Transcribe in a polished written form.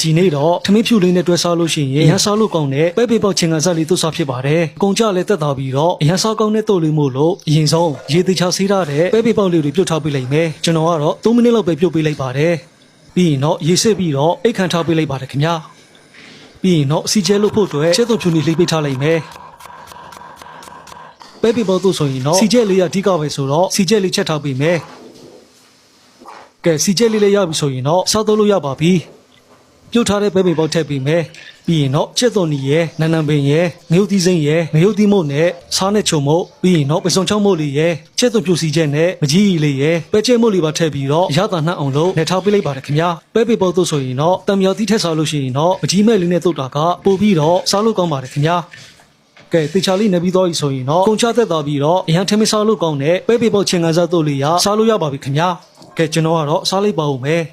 ဒီနေ့တော့ထမင်းဖြူလေးနဲ့တွဲစားလို့ရှိရင်အရန်စားလို့ကောင်းတဲ့ပဲပေပေါက်ချင်ကန်စားလေးသူ့စားဖြစ်ပါတယ်။ကုန်ကြလည်းတက်တာပြီးတော့အရန်စားကောင်းတဲ့တို့လေးမို့လို့အရင်ဆုံးရေသေးချဆေးထားတဲ့ပဲပေပေါက်လေးတွေပြုတ်ထားပေးလိုက်မယ်။ကျွန်တော်ကတော့3မိနစ်လောက်ပဲပြုတ်ပေးလိုက်ပါတယ်။ပြီးရင်တော့ရေစစ်ပြီးတော့အိတ်ခံထားပေးလိုက်ပါတယ်ခင်ဗျာ။ပြီးရင်တော့စီကျဲလို့ဖို့အတွက်ချက်သွဖြူနေလေးပေးထားလိုက်မယ်။ပဲပေပေါက်တို့ဆိုရင်တော့စီကျဲလေးရအဓိကပဲဆိုတော့စီကျဲလေးချက်ထားပေးမယ်။ကဲစီကျဲလေးလည်းရပြီဆိုရင်တော့စားသုံးလို့ရပါပြီ။ပြုတ်ထားတဲ့ပဲပေပေါက်ထည့်ပေးမယ်ပြီးရင်တော့ချက်သွန်နီရဲ့နန်းနန်းပင်ရဲ့ငရုတ်သီးစိမ့်ရဲ့ငရုတ်သီးမို့နဲ့စားနဲ့ချုံမို့ပြီးရင်တော့ပစုံချောင်းမို့လေးရဲ့ချက်သွန်ဖြူစီချက်နဲ့မကြီးလေးရဲ့ပဲကျဲမို့လေးပါထည့်ပြီးတော့ရတာနှံ့အောင်လို့နဲ့ထားပေးလိုက်ပါတယ်ခင်ဗျာပဲပေပေါက်တို့ဆိုရင်တော့တံမြောက်သီးထက်စားလို့ရှိရင်တော့မကြီးမဲ့လေးနဲ့တုတ်တာကပို့ပြီးတော့စားလို့ကောင်းပါတယ်ခင်ဗျာကဲတေချာလေးနေပြီးတော့ဆိုရင်တော့ကုန်ချသက်သွားပြီးတော့အရန်ထမင်းစားလို့ကောင်းတဲ့ပဲပေပေါက်ချင်ကန်စားတို့လေးရစားလို့ရပါပြီခင်ဗျာကဲကျွန်တော်ကတော့စားလိုက်ပါဦးမယ်